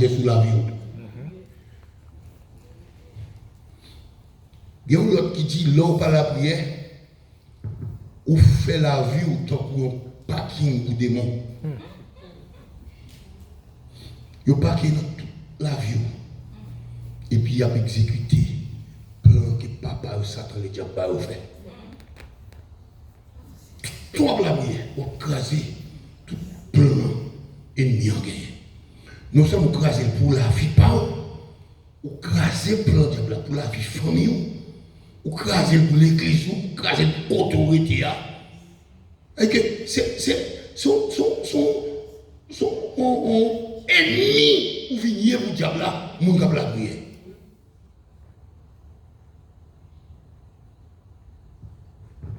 sous la vie. Il y a un autre qui dit, l'eau par la prière, ou fait la vie ou tant pour un parking ou démon. Il y a un parking dans toute la vie. Et puis il y a exécuté plan que papa ou Satan les diables ont fait. Tout la prière, on crase tout plan ennemi en gagné. Nous sommes crasés pour la vie, pas ou crasés pour le diable, pour la vie famille, ou crasés pour l'église, ou crasés pour l'autorité. Et que c'est son ennemi ou venir pour le diable, mon diable la prière.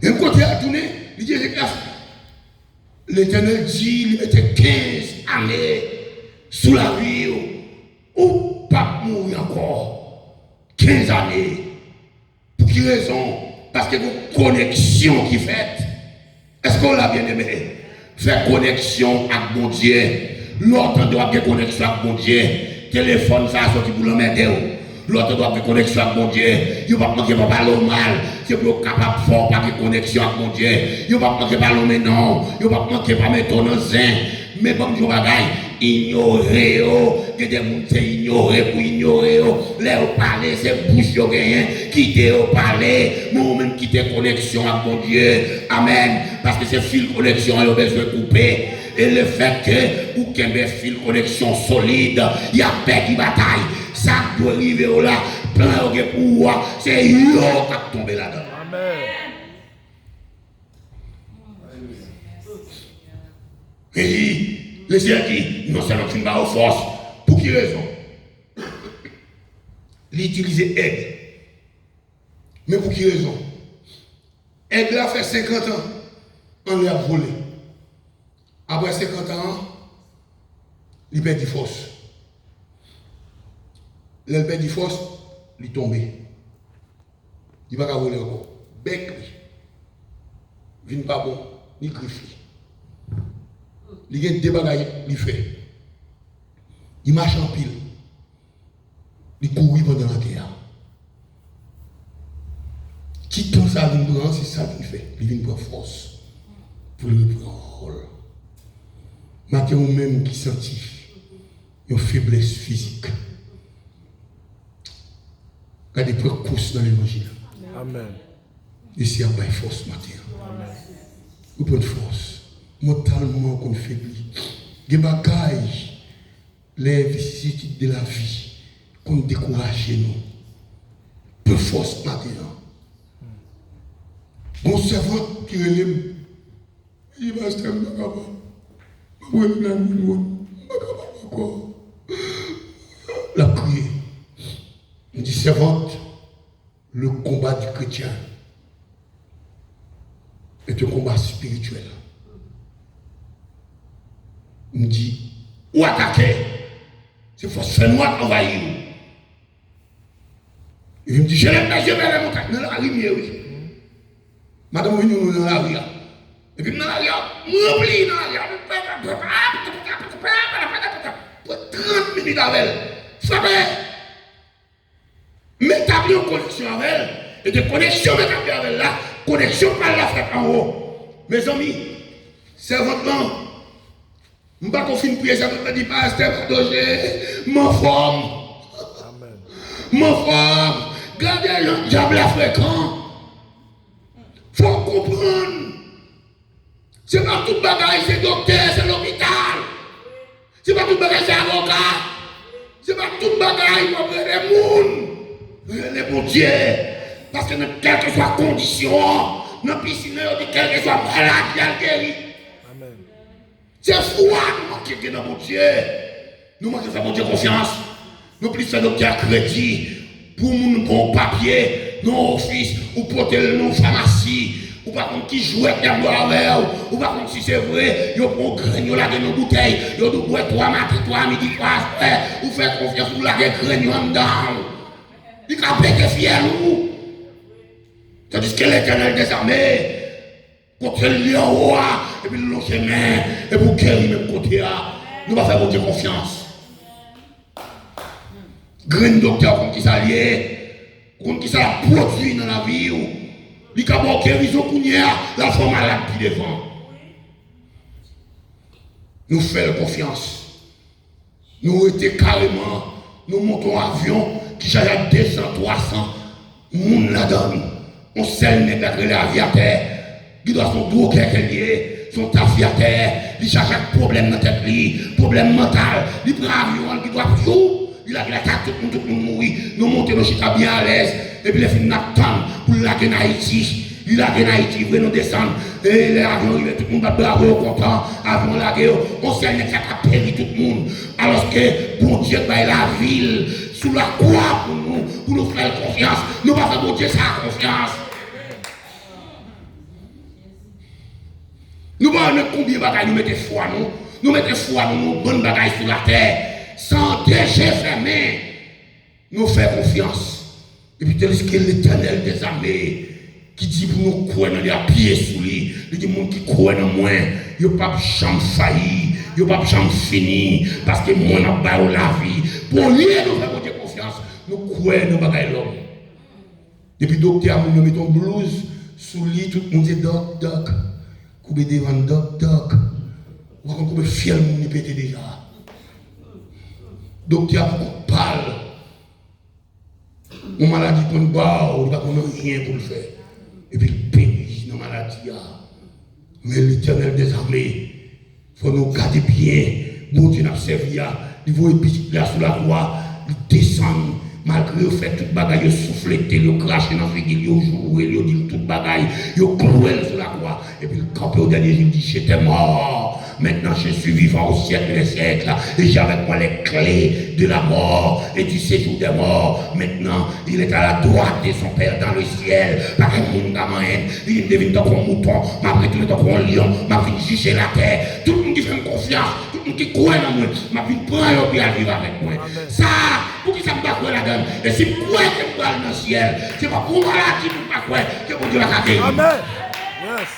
Et un côté à tourner, il dit l'Éternel dit, il mettait 15 années sous la vie, ou pas mourir encore. 15 années. Pour quelle raison? Parce que vos connexions qui fait. Est-ce qu'on l'a bien aimé? Faire connexion avec mon Dieu. L'autre doit avoir connexion avec mon Dieu. Téléphone, ça a sorti pour l'emmerder. L'autre doit avoir connexion avec mon Dieu. Il ne va pas manquer pas parler mal. C'est pour capable de faire pas de connexion avec mon Dieu. Il ne va pas manquer pas parler non. Il ne va pas manquer pas mettre dans zin. Mais bon, je bagaille. Ignorer, que des gens sont ignorés pour ignorer. Les parler, c'est bouche qui gagne. Quitter au parler. Moi-même quitter connexion avec mon Dieu. Amen. Parce que c'est fil connexion, il a besoin de couper. Et le fait que, ou qu'il y ait fil connexion solide, il y a paix qui bataille. Ça doit arriver là, plein de pouvoir, c'est yo qui a tombé là-dedans. Amen. Et le Seigneur dit, non seulement tu n'as pas force, pour quelle raison? L'utiliser aigle. Mais pour quelle raison? Aigle a fait 50 ans, on l'a volé. Après 50 ans, il perd du force. Il perd du force, il tombe. Il ne va pas voler encore. Bec, il ne pas bon, ni griffe. Il y a des bagages, il fait. Il marche en pile. Il court pendant la guerre. Qui tout ça vient prendre, c'est ça qu'il fait. Il vient prendre force. Pour le prendre rôle. Maintenant, même qui sentit une faiblesse physique. Regardez, prends course dans l'évangile. Amen. Et c'est à force matin. Amen. Vous prenez force. Mentalement qu'on faiblit. Des bagailles, les vicissitudes de la vie, qu'on décourage nous. Peu force maintenant. Mon servant qui relève, il va se faire la prière. Il dit, servante, le combat du chrétien est un combat spirituel. Il me dit, où attaquer? C'est force fait moi qui envahir. Il me dit, je lève les yeux vers la montagne, dans la rivière, oui. Madame, vous venez dans la rivière. Et puis dans la rivière, m'oublie dans la rivière. 30 minutes avec elle. Frappez. M'établir une connexion avec elle. Et de connexion m'établir avec elle là, connexion par la frappe en haut. Mes amis, servantement, je ne vais pas confiner prier, ça me dit, pasteur, mon forme. Mon forme. Gardez le diable à fréquent. Il faut comprendre. Ce n'est pas tout bagaille, c'est docteur, c'est l'hôpital. Ce n'est pas tout bagaille, c'est avocat. Ce n'est pas tout bagaille, pour les monde. Les bons dieux. Parce que dans quelle que soit condition, dans la piscine, quelle que soit malade, il y a guéri. C'est froid, nous manquons dans mon Dieu. Nous manquons de faire mon Dieu confiance. Nous plus faire nos crédit pour nous bon papier, nos office, ou porter nos pharmacie, ou par contre qui joue avec des avec ou par contre si c'est vrai, ils prennent grain, là dans nos bouteilles, ils doivent boire 3 matins, 3 midi, 3 soirs, ou faire confiance pour la grain dedans. Ils ne peuvent pas fier nous. Tandis que l'Éternel des armées, contre le lion, et puis le chemin, et pour guérir même côté, nous allons faire votre confiance. Grand docteur comme qui s'allie, comme qui ça produit dans la vie, il y a une guérison qu'on y a, la forme malade qui devant. Nous faisons confiance. Nous étions carrément, nous montons un avion qui charge à 200, 300, moun là-dedans. On sait le l'aviateur, qui doit son dos lié, son aviateur, il charge un problème dans la tête, problème mental, il prend un avion qui doit tout. Il a tout le monde mourir. Nous montons nos chita bien à l'aise. Et puis les filles n'attendent pour la guerre en Haïti. Il a guerre en Haïti, nous descendons. Et les avions, tout le monde va bravo, content. Avant la guerre, on sait qu'il y a péri tout le monde. Alors que bon Dieu va la ville sous la croix pour nous faire confiance. Nous ne pouvons pas bon Dieu ça confiance. Nous ne combien de bagages nous mettons foi, nous mettons foi, nous bonnes bagages sur la terre. Sans déchet fermé, nous faisons confiance. Et puis, tel que l'Éternel des armées, qui dit pour nous croire dans les pieds sous lui, il dit monde qui croit dans moi, il n'y a pas de chambre failli, il n'y a pas de chambre finie, parce que moi, je pas la vie. Pour lui, nous faisons confiance, nous croyons dans les l'homme. Depuis docteur, nous mettons blouse sous lui, tout le monde dit doc, doc, coupez devant doc, doc. On va fier, nous péter déjà. Docteur parle. Mon maladie qu'on boit, on ne va rien pour le faire. Et puis il périt dans la maladie. Mais l'Éternel des armées, il faut nous garder bien. Bon Dieu n'a servi. Il faut épicer là sous la croix, il descend. Malgré le fait tout bagaille, il souffle, il crache dans la figure, il joue, il dit tout bagaille, il cruel sur la croix. Et puis il campe au dernier jour, il dit j'étais mort. Maintenant je suis vivant au siècle des siècles. Et j'ai avec moi les clés de la mort et du séjour des morts. Maintenant il est à la droite de son Père dans le ciel. Par un monde gamin, il devine dans un mouton, m'a retourné dans un lion, m'a vu juger la terre. Tout le monde qui fait confiance, tout le monde qui croit en moi, m'a vu prendre et vivre avec moi. Ça, pour qui ça me bat quoi la donne? Et si vous croyez que vous allez dans le ciel, c'est pas pour moi là qui vous pas croire que vous Dieu va garder. Amen. Yes.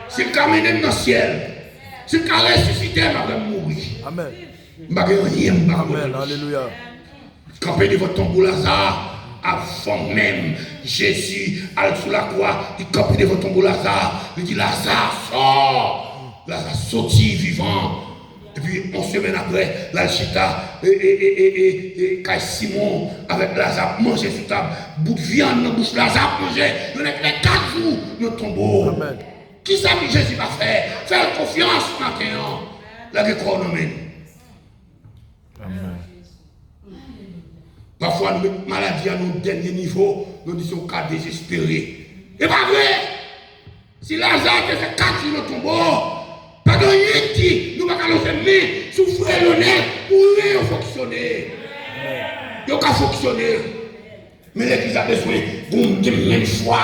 C'est quand même dans le ciel. C'est quand ressuscité, je vais mourir. Amen. Je vais rien. Amen. Alléluia. Campez de votre tombeau Lazare, avant même Jésus allait sous la croix, il campait de votre tombeau Lazare, il dit Lazare sort. Lazare sorti vivant. Et puis, 11 semaines après, l'Alchita et Simon avec Lazare manger sur table, bout de viande dans la bouche, Lazare manger, il y a 4 jours dans le tombeau. Amen. Qui ça que Jésus va faire? Faire confiance maintenant. La économie. Amen. Parfois, nous mettons maladie à nos derniers niveaux, nous disons qu'à désespérer. Et pas vrai. Si Lazare fait 4 jours dans le tombeau, pas de rien dit, nous ne pouvons pas nous souffrir l'honneur pour rien fonctionner. Il faut fonctionner. Mais l'Église a besoin de même foi.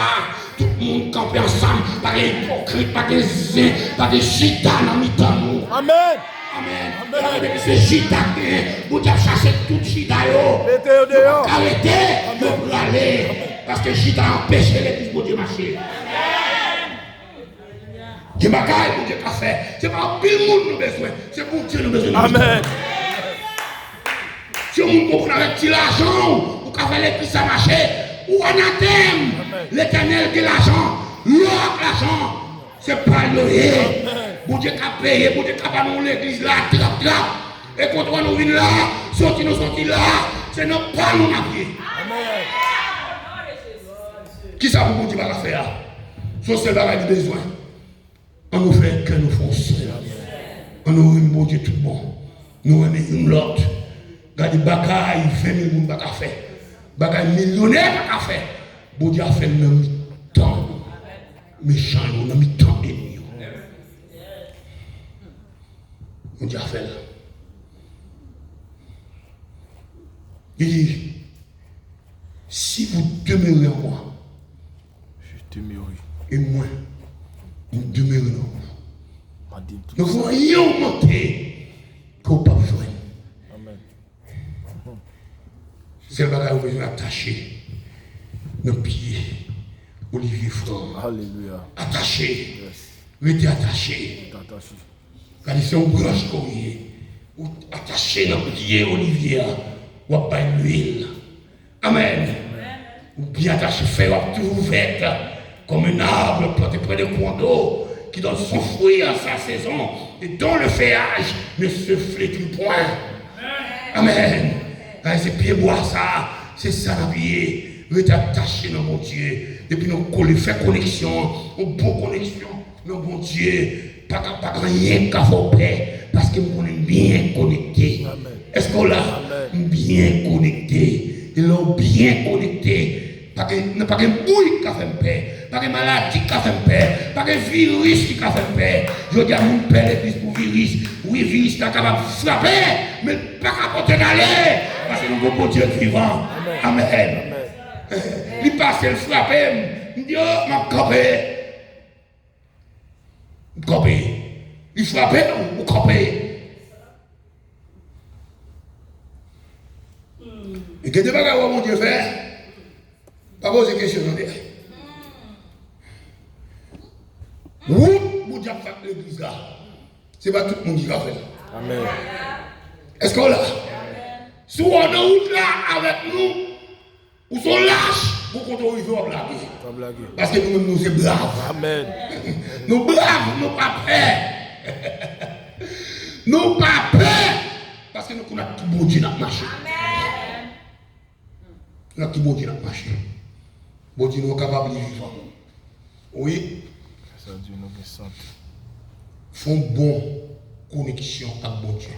Tout le monde campe ensemble, pas des hypocrites, pas des zins, pas des gitanes en mi-temps. Amen. Amen. Amen. C'est gitanes, vous devez chercher tout gitanes. Arrêtez de aller. Parce que gitanes empêchent l'Église de marcher. Je ne sais pas pour Dieu qu'a fait. Ce n'est pas pile monde nous besoin. C'est pour Dieu nous besoin. Amen. Si on comprend avec l'argent, ou qu'a fait l'église à marcher, ou on attend l'Éternel de l'argent, l'autre l'argent, c'est pas le Pour Dieu qu'a payé, pour Dieu qu'a pas nous l'église là, trap. Et quand on nous vient là, sorti là, c'est non pas nous marier. Amen. Qui ça vous dit va faire? C'est ce que vous besoin. On nous fait que nous faisons. On nous aime bon Dieu tout bon. Nous aimons une l'autre. Regardez, bagaille, 20 000 personnes pas faire. Bagaille millionnaire pas faire. Bon Dieu a fait dans mi-temps. Méchant, dans mi-temps ennemi. Bon Dieu a fait là. Il dit, si vous demeurez en moi, je demeurerai. Et moi, nous demeurons en vous. Nous voyons monter qu'on ne peut pas joindre. Amen. C'est le bagage où vous attaché nos pieds. Olivier Franck. Alléluia. Attaché. Mettez attaché. Quand c'est un branche courrier. Attaché dans le pied Olivier. ou pas l'huile. Amen. Ou bien attaché faire tout ouverte comme un arbre planté près de cours d'eau qui donne son fruit à sa saison et dont le feuillage ne se flétrit point. Amen. C'est pieds bois ça, c'est ça la vie. Vous êtes attaché dans mon Dieu. Et puis nous faire connexion, une bonne connexion dans mon Dieu. Pas rien qu'à vos paix, parce que nous sommes bien connectés. Est-ce qu'on l'a bien connecté? Ils l'ont bien connecté. Pas de bouille qui a fait paix, pas de maladie qui a fait paix, pas de virus qui a fait paix. Je dis à mon père l'église pour virus. Oui, virus est capable de frapper, mais pas capable d'aller. Parce que nous avons Dieu vivant. Amen. Il passe le frapper, il dit, oh, m'a copé. Copé. Il frappait ou copé. Et que tu vas voir mon Dieu faire, pas poser de questions. Oui, vous dites que l'église là, ce n'est pas tout le monde qui va faire. Amen. Est-ce qu'on l'a? Si on est route là avec nous, ou sont lâches, vous comptez arriver à blaguer. Parce que nous-mêmes, nous sommes braves. Amen. Nous braves, nous pas peur. Nous pas peur. Parce que nous connaissons tout bon Dieu dans le marché. Amen. Nous avons tout bon Dieu dans le marché. Bon Dieu nous est capable de vivre. Oui. Font bon connexion avec bon Dieu.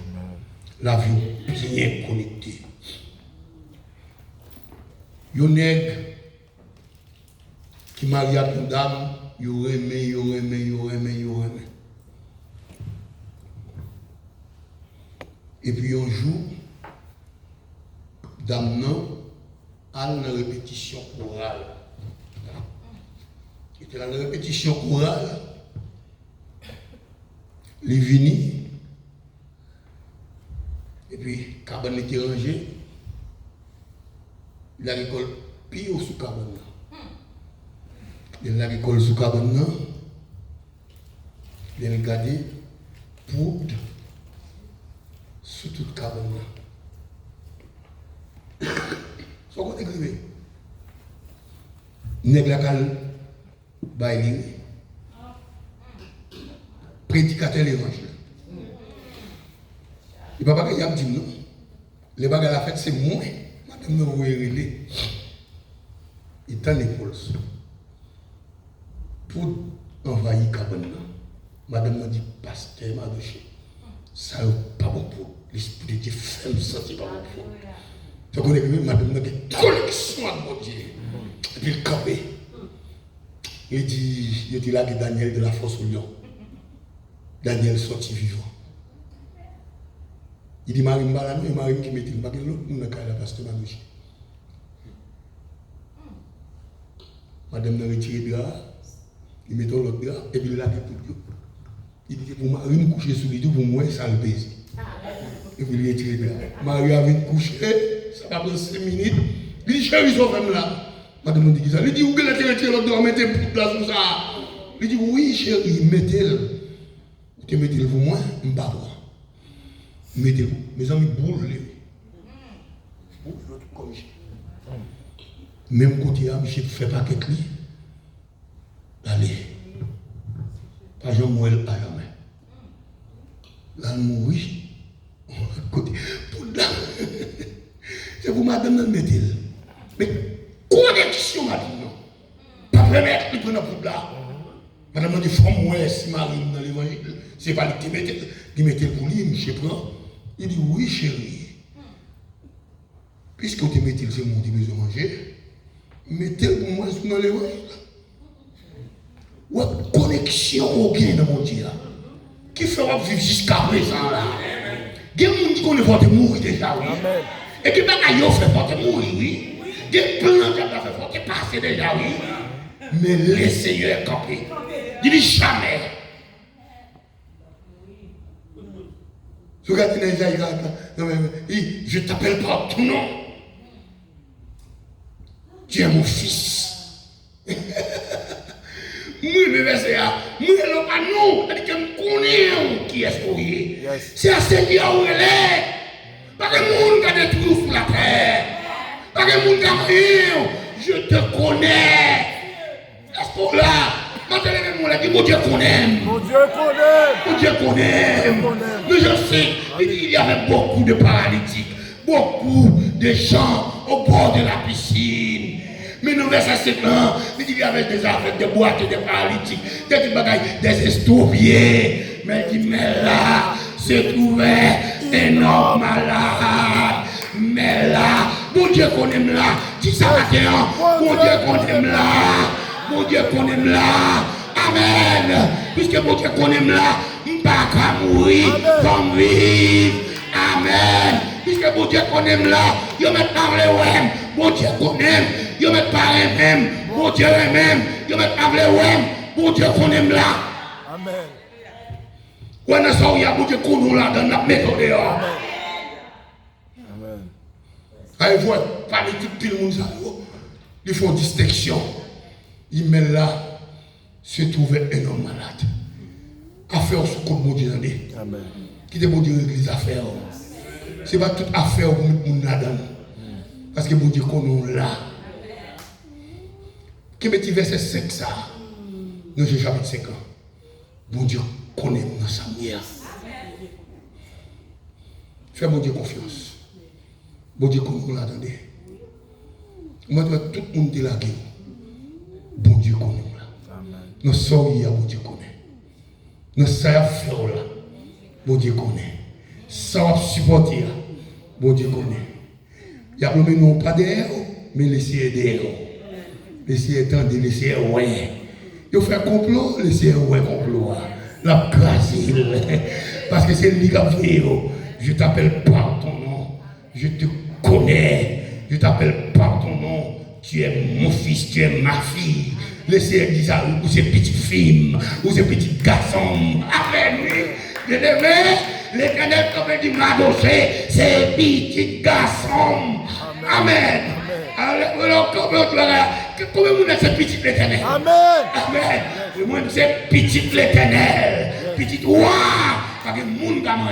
La vie bien connectée. Yon nègre qui marie à une dame, yon aimé. Et puis un jour, dame non, a une répétition chorale. Et dans la répétition chorale, les vini, et puis cabane était rangée. Il a récolté pire sous cabane. Il a récolté sous cabane. Il a regardé poudre sous toute cabane. Son côté grivé. Nèg la cal baili. Prédicateur l'évangile. Il ne peut pas y avoir dit non. Les bagages la fête c'est moi. Madame nous relé. Il tend l'épaule. Pour envahir cabane. Madame m'a dit pasteur m'a douché. Ça n'est pas bon pour l'esprit de Dieu fait me sentir pas bon pour. Tu connais que madame m'a dit connexion avec mon Dieu. Et puis le campé. Il dit là que Daniel de la force au lion. Daniel sorti vivant. Il dit Marie Mbalano et Marie qui mettait le baguette l'autre, nous n'avons pas la pasteur Manouchi. Madame n'a retiré le drap, il met l'autre drap et puis il a dit tout. Il dit pour Marie me coucher sous lui, pour moi ça le baise. Et puis il a retiré le drap. Marie a venu coucher, ça va prendre 5 minutes. Il dit chérie, son femme là. Madame me dit ça. Il dit où est-ce que tu as retiré l'autre drap, mettez pour place pour ça. Il dit oui chérie, mettez-le. Tu mettez-le pour moi, je ne sais pas. Mettez-le. Mes amis, boule-le. Boule-le comme j'ai. Même côté, je fais pas quelque chose. Allez. Pas Jean Mouel à jamais. Là, je mouris. Côté. C'est pour madame de mettez-le. Mais connexion, madame, non. Pas permettre de prendre pour là. Madame m'a dit, faut moi, si Marie dans l'évangile, c'est pas lui qui mettait pour lui, je prends. Il dit, oui, chérie. Puisque tu mettez le monde qui besoin de manger, mettez-le pour moi dans l'évangile. Ou connexion au bien dans mon Dieu. Qui fera vivre jusqu'à présent là. Il y a des gens qui connaissent votre mourir déjà, oui. Et puis, il y a fait votre mourir, oui. Il y a des plans qui ont fait votre passer déjà, oui. Mais le Seigneur camper. Il dit jamais. Regarde je t'appelle par ton nom. Tu es mon fils. Moi, je vais faire. Moi, je ne pas nous. C'est-à-dire que je connais qui est-ce qu'on est. C'est un Seigneur où il est. Pas que le monde qui a détruit sur la terre. Pas que mon gars, je te connais. Est-ce que là, maintenant les mêmes dit mon Dieu connaît. Mon Dieu connaît. Mon Dieu connaît. Mais je sais, il y avait beaucoup de paralytiques, beaucoup de gens au bord de la piscine. Mais nous, verset 5, il y avait des affaires, des boîtes, des paralytiques, des bagailles, des estropiés. Mais il dit, mais là, se trouvait un homme malade. Mais là, mon Dieu qu'on aime là. Dis ça maintenant, mon Dieu qu'on aime là. Mon Dieu qu'on aime là. Amen. Puisque mon Dieu qu'on aime là, pas qu'à mourir, comme vivre. Amen. Puisque mon Dieu qu'on aime là, il met parler ouais. Mon Dieu qu'on aime, il met parler même. Mon Dieu même, il met parler ouais. Mon Dieu qu'on aime là. Amen. Quand on a il y a mon Dieu qu'on nous là dans la méthode. Amen. Ils voient parmi tout le monde, ils font distinction. Ils mettent là, se trouvait un homme malade. Affaire sous compte mon Dieu. Amen. Qui est mon Dieu l'église affaire. Ce n'est pas toute affaire pour mettre mon là-dedans. Parce que mon Dieu connaît là. Qui me dit verset 5 ça. Nous j'ai chapitre 5 ans. Mon Dieu connaît dans sa manière. Fais mon Dieu confiance. Mon Dieu connaît là dedans. Moi tout le monde est là. Bon Dieu connaît là. Nous sommes là, bon Dieu connaît. Nous sommes là, bon Dieu connaît. Sans supporter, bon Dieu connaît. Il y a même non pas derrière, mais laissez derrière. Laissez attendre, laissez ouais. Il fait complot, laissez ouais complot. La grâce, parce que c'est lui qui a fait. Je t'appelle par ton nom. Je te connais. Je t'appelle par ton nom. Tu es mon fils, tu es ma fille. Laissez dire ça, ou c'est petite fille, ou c'est petit garçon. Amen. Bien-aimé, l'Éternel, comme il dit, m'adosser, c'est petit garçon. Amen. Alors, comment vous êtes ce petit l'Éternel? Amen. Amen. Moi, c'est petit l'Éternel. Petit roi. Parce que le monde a maman.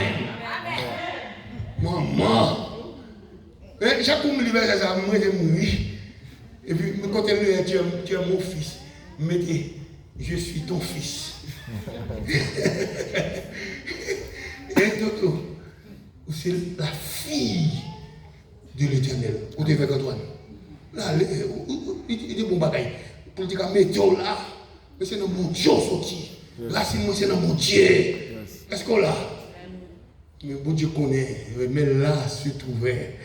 Chaque fois que je me libère, moi, je mourir. Et puis, quand elle me dit, tu es mon fils, mettez, je suis ton fils. Et Toto, c'est la fille de l'Éternel. Où tu es avec Antoine? Là, il dit bon bagaille. Pour dire que météo là, mais c'est dans mon Dieu sorti. Racine, moi, c'est dans mon Dieu. Est-ce qu'on l'a? Mais bon Dieu connaît. Mais là, se trouvait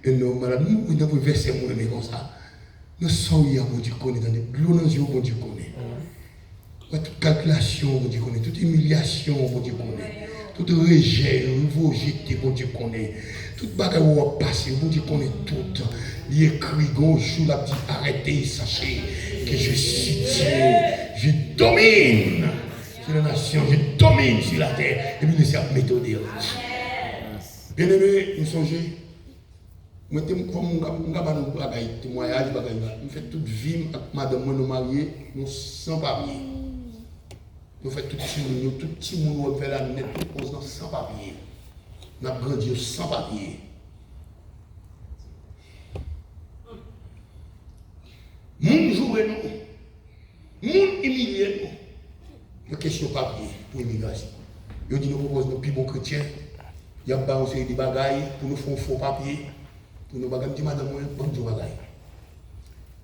un homme malade. Nous avons versé mon aimé comme ça. Nous sommes là, bon Dieu connaît. Dans les l'eau dans les yeux, bon Dieu connaît. Toute calculation, bon Dieu connaît. Toute humiliation, bon Dieu connaît. Tout rejet, rejeté, bon Dieu connaît. Toute bagarre où on passe, bon Dieu connaît tout. Il écrit gauche, la dit arrêtez, sachez que je suis Dieu. Je domine sur la nation, je domine sur la terre. Et puis laissez la méthode. Bien aimé, nous songez. Moi, comme je témoignage, je fais toute vie avec madame, nous mariés, nous sans papier. Nous faisons tout petit monde, nous fait la net, nous posons sans papier. Nous avons grandi sans papier. Moun jouer nous, moun humilier nous. La question papier pour l'immigration. Ils disent nous proposons nos plus bons chrétiens. Il y a pas aussi des bagailles pour nous faire un faux papier. Pour nous bagailles, madame, bon Dieu bagaille.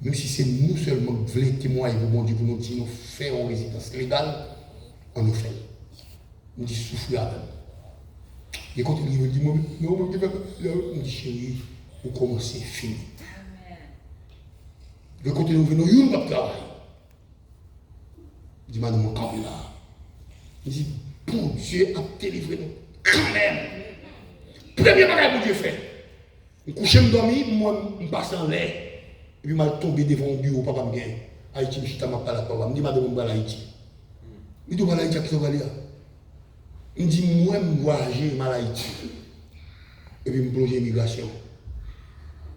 Même si c'est nous seulement qui voulons témoigner pour bon Dieu, pour nous dire nous faire une résidence légale, on nous fait. On dit souffle à peine. Et quand il me dit, non, on dit chérie, vous commencez, fini. Le côté nous venons, il n'y a pas de travail. Il dit, madame, mon camp là. Il dit, bon Dieu a délivré nous quand même. Premier bagage que Dieu fait. Je couche, je dormir, moi, je passe en l'air. Et puis, je tombe devant le bureau, papa me gagne. Haïti, je suis à ma palette, papa. Je dis, madame, je vais à Haïti. Je dis, je vais à Haïti, qui va aller? Je dis, moi, je vais voyager à Haïti. Et puis, je plonge l'immigration.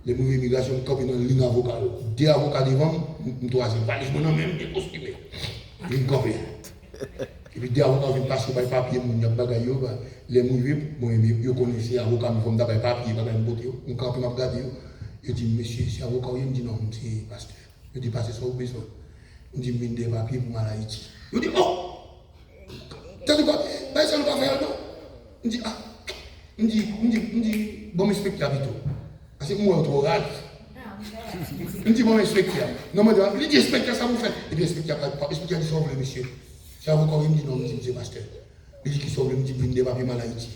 Les mauvaises immigrations, je suis dans le ligne avocat. Deux avocats devant, je troisième. Je suis même des costumes. Je suis campé. Et puis, deux avocats viennent passer par les papiers, les mauvais, je connais les avocats, je fais des papiers, je suis campé, je regarde. Je dis, monsieur, c'est avocat, il me dit non, c'est pasteur. Je dis, pasteur, ça vous besoin. Il me dit, mine des papiers pour mal à Haïti. Je dis, oh! T'as dit quoi? Ça ne va pas faire, non? Il me dit, ah! Il me dit, bon, m'explique plutôt. Parce que moi, je suis rare. Il me dit, bon, m'explique. Non, mais il dit, explique ça vous fait. Et bien, explique, explique, il dit, sauve le monsieur. C'est avocat, il me dit, non, il me dit, c'est pasteur. Il dit, qui sauve le, il me dit, mine des papiers mal à Haïti.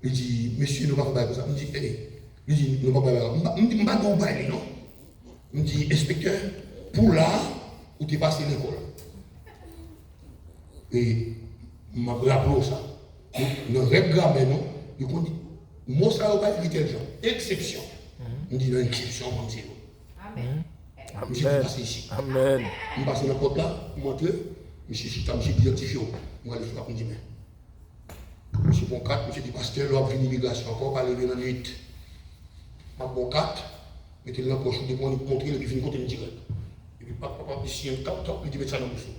Il dit, monsieur, nous ne pouvons pas faire ça. Il me dit, hé. Il dit, nous ne pouvons pas faire ça. Il me dit, je ne peux pas faire ça, non? Il me dit, inspecteur, pour là, où tu es passé l'école. Et je me rappelle ça. Dans le grammaire, non, il dit, moi, ça va pas éviter les gens. Exception. Il me dit, non, exception, mon Dieu. Amen. Je suis passé ici. Amen. Je passe dans la porte là, je montre, je suis identifié. Je vais aller faire comme dit, mais. Je suis bon 4, je suis dit, pasteur, là, après l'immigration, encore pas lever dans la nuit. Je suis bon 4, mettez-le dans la poche, je vais montrer, et puis je vais compter direct. Et puis, papa, ici, un top, il dit, mettez ça dans le dessous.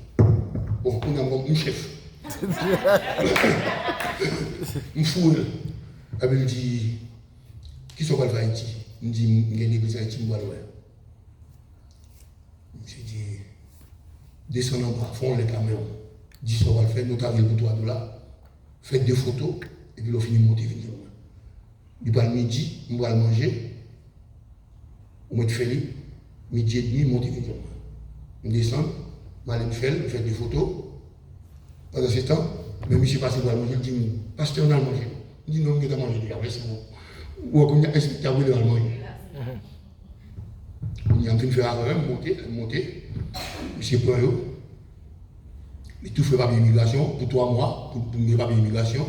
Bon, on a mon chef. Je fouille. Et puis, il dit, qui sont pas Haïti? Il me dit, il y a une église Haïti, je vais aller. Je lui dis, descendons en bas, font les caméras. Dis ça, on va le faire, nous avons pour $3. Faites des photos, et puis on finit de monter, venir. Du bas le midi, on va le manger. Au mois de février, midi et demi, monter, venir. On descend, on va aller faire des photos. Pendant ce temps, même si je suis passé pour le manger, il dit, pasteur, on a mangé. Il dit, non, on a mangé, après c'est bon. Ou on a expliqué à vous, on a mangé. On a en train de faire un monter. Monsieur Poyo. Il tout fait papier immigration pour 3 mois, pour ne pas papier immigration.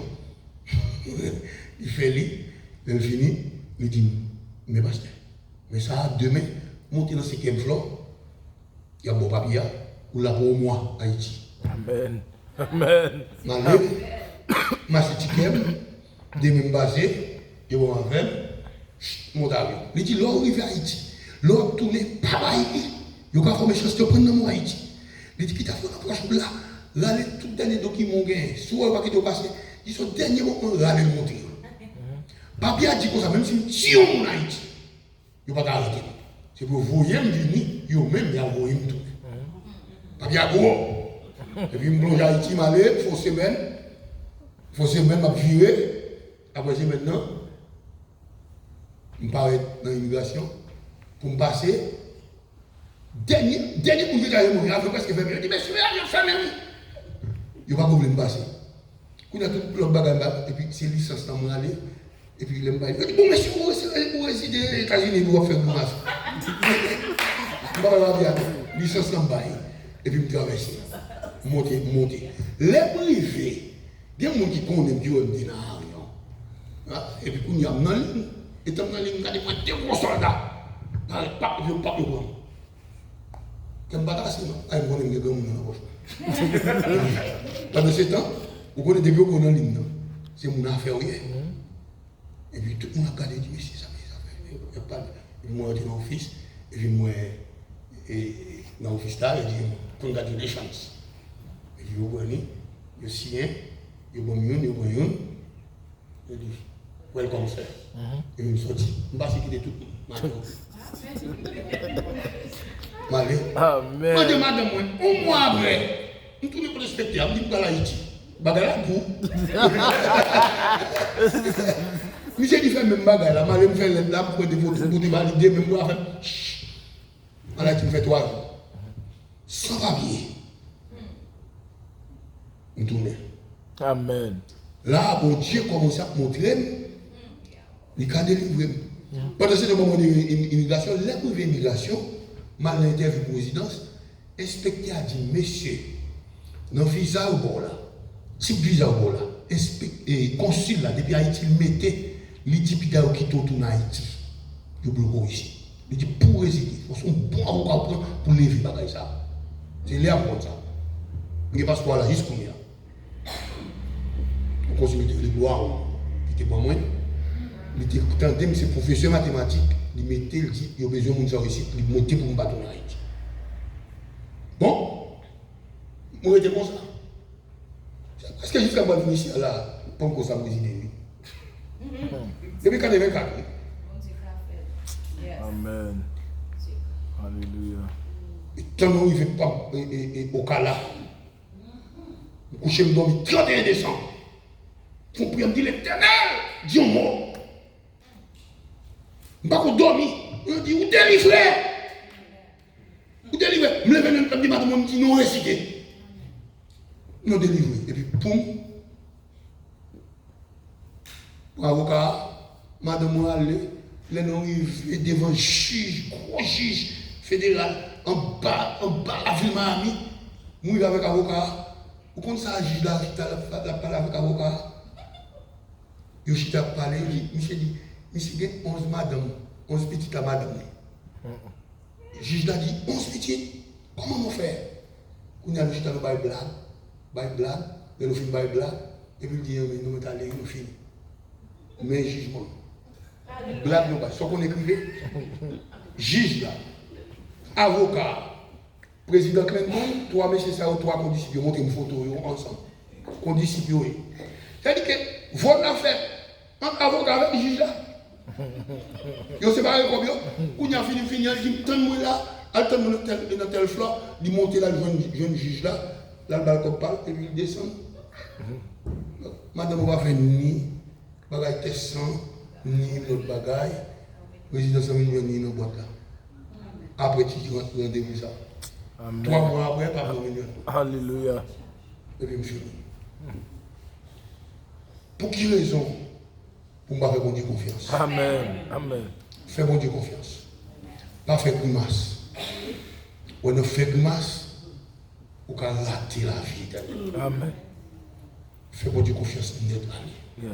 Il fait lui, il finit, il dit, mais pasteur, mais ça, demain, monter dans le 5e floor, il y a un bon papier, ou là pour moi, Haïti. Amen. Amen. Ma ticket, de me baser, et bon, avec, mon avion. Il dit, là, arrive à Haïti, là, tourne pas à Haïti, il y a pas de chance de prendre dans Haïti. Il dit, qui t'a fait l'approche là? Là, les tout derniers documents gagnés, soit le paquet de passé, ils sont derniers moments, là, les montrer. Papier a dit comme ça, même si tu es en Haïti, il ne va pas arrêter. C'est pour vous, il venir, il même il a envoyé tout. Papier a gros. Et puis, je me plonge à Haïti, il faut semaine, m'a viré. Après, c'est maintenant, je pars dans l'immigration pour me passer. Dernier coup de j'ai mourir, après presque 20 minutes. Je dis, mais je vais faire mes il va pas me passer. Quand il a tout le bagage, et puis c'est licence dans mon allée, et puis il aime pas. Il dit, bon, monsieur, vous résidez aux États-Unis, vous allez faire une masse. Je vais pas dire, licence dans le bail, et puis je traverse. Monter. Les privés, il y a des gens qui connaissent Dieu, ils disent, et puis quand il y a une ligne, et dans la ligne, il y a des gros soldats. Je ne sais pas. Quand je suis là, je vais vous pendant ce temps, vous connaissez des vieux qu'on a en ligne. C'est mon affaire. Et puis tout le monde a regardé et dit, mais c'est ça, il n'y a pas de. Et puis moi, je suis dans l'office. Et puis moi, dans l'office là, je dis, congratulations. Et puis vous voyez, je signe, je vais vous je dis, welcome sir. Et je me suis dit, je ne vais pas quitter tout le monde. Amen. Moi, je madame, un mois après, je tourne pour le spectacle, je dis pour Haïti. Bagala pour. Monsieur dit fait même bagala, je me fais là pour des photos, pour valider, même pour faire. Voilà, tu me fais 3 jours. Sans papier. Je tourne. Amen. Là, bon Dieu commence à montrer, il a délivré. Pendant ce moment d'immigration, l'immigration, mal l'interview de présidence, inspecteur a dit, monsieur, dans le visa au bord là, si visa au bord là, et consul là, depuis Haïti, il mettait les députés qui tournent en Haïti, il bloque ici. Il dit, pour résider, il faut un bon avocat pour lever bagay ça. C'est l'air comme ça. Il n'y a pas ce là, jusqu'où il y a. Le consul était le droit, il était pas moins. Il était tenté, mais c'est professeur mathématique. Il mettait, il dit, il y a besoin de monde ici, il montait pour me battre en Haïti. Bon, moi j'étais comme ça. Parce que jusqu'à moi, je suis ici, là, pas comme ça, président. Depuis 84. Amen. Alléluia. Et tant qu'on ne fait pas au cas là, je couche me dormir 31 décembre. Faut prier, me dire l'Éternel, dis un mot. Je ne vais pas dormir. Je dis, où délivré? Où délivré? Je me lève le temps, je me dis, non, récité. Non, délivré. Et puis, poum. Pour avocat, madame m'a allé, les noms arrivent devant un juge, gros juge fédéral, en bas la ville Miami. Moi, avec avocat. Vous connaissez ça, juge là, la parole avec avocat? Je suis parlé, monsieur dit, monsieur dit 11 madame, 11 petites à madame. Le juge a dit 11 petites, comment on fait? On a le juge à nous bail blague, et nous finissons bail blague, et puis il dit, nous mettons allé, nous finissons. Mais jugement. Blague, nous pas. Ce qu'on écrivait, juge là, avocat, président Clinton, trois messieurs, ça, trois condisciples, montrez une photo ensemble. Condisciples, oui. C'est-à-dire que votre affaire, entre avocat avec le juge là, vous ne savez pas combien, quand il a fini, il dit, tant là, attends-moi dans tel fleur, il monte là, le jeune juge là, là, le balcon parle, et puis il descend. Madame, on va faire ni bagaille test ni notre bagaille, président 100 millions ni nos boîtes là. Après, tu rendez-vous ça. 3 mois après, pas de millions. Alléluia. Et puis, monsieur. Pour quelle raison? Pour me faire bon Dieu confiance. Amen. Amen. Fais bon Dieu confiance. Pas faire grimace. On ne fait grimace, on peut rater la vie. Amen. Fais bon Dieu confiance net. Yes.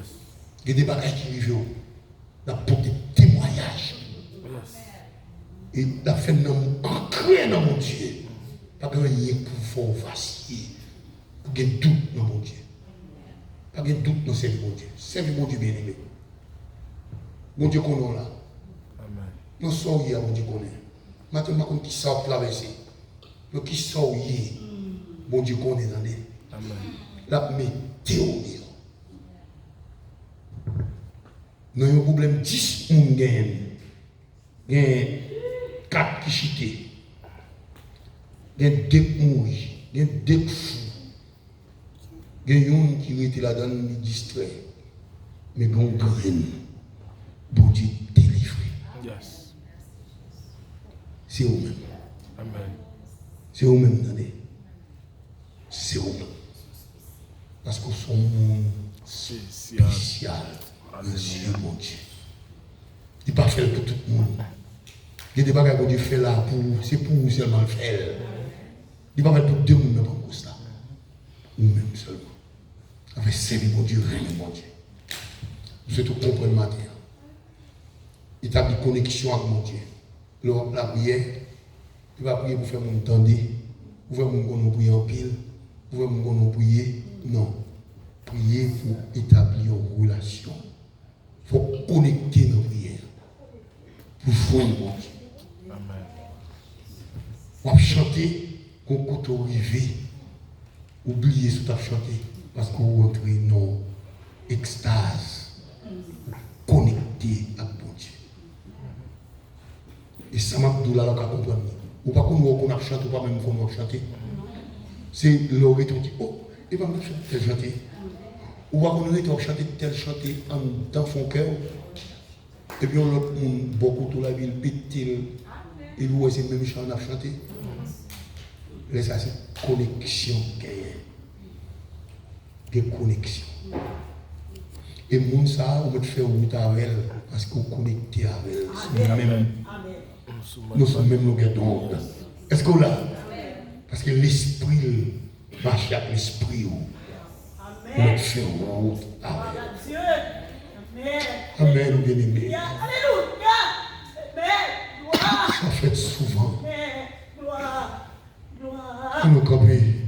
Il y a des bagages qui vivent. On a porté témoignage. Yes. Et la fait ancré dans mon Dieu. Pas de rien pour faire vaciller. Pour qu'il y ait doute dans mon Dieu. Pas de doute dans servir mon Dieu. Servir mon Dieu bien aimé. Mon Dieu qu'on a là. Amen. Nous sommes hier, mon Dieu qu'on est. Maintenant, je qui sort traverser. Nous qui sort hier, mon Dieu qu'on est dans les. Amen. La météo. Nous avons un problème 10 personnes gagnent. Il y a 4 qui chitent. Il y a 2 qui mourent. Il y a 2 qui fous. Il y a un qui était là-dedans, il distrait. Mais il y a une graine. Bon Dieu délivré. Yes. C'est vous-même. Amen. C'est vous-même, attendez. C'est vous-même. Parce que son monde spécial. Monsieur, mon Dieu. Il n'est pas fait pour tout le monde. Il y a des bagages que Dieu fait là, c'est pour vous seulement le faire. Il n'est pas fait pour deux personnes, mais pas pour ça. Nous-mêmes seulement. Avec servir mon Dieu, règne mon Dieu. Nous souhaitons comprendre ma terre. Établir connexion avec mon Dieu. La prière, il va prier pour faire mon entendre. Pour faire mon prier en pile. Pour faire mon prier. Non. Prier pour établir une relation. Il faut connecter nos prières. Pour joindre mon Dieu. Amen. On va chanter quand couteau arrivé. Oubliez ce que tu as chanté. Parce qu'on rentre dans extase. Connecté avec mon Dieu. Et ça m'a dit là, on va comprendre. Ou pas qu'on a chanté, ou pas même qu'on a chanté. C'est le retour qui dit, oh, il va me chanter tel chanté. Ou pas qu'on a chanté tel chanté dans son cœur. Et puis on a beaucoup de la ville, pétil. Et vous voyez, c'est le même chant qu'on a chanté. Et ça, c'est connexion des connexions. Et moun ça, on peut faire route avec elle parce qu'on est connecté avec elle. Nous sommes même nos gardons. Est-ce qu'on l'a? Parce que l'esprit marche avec l'esprit. On peut faire route avec elle. Amen, bien-aimé. Ça fait souvent. On nous camper.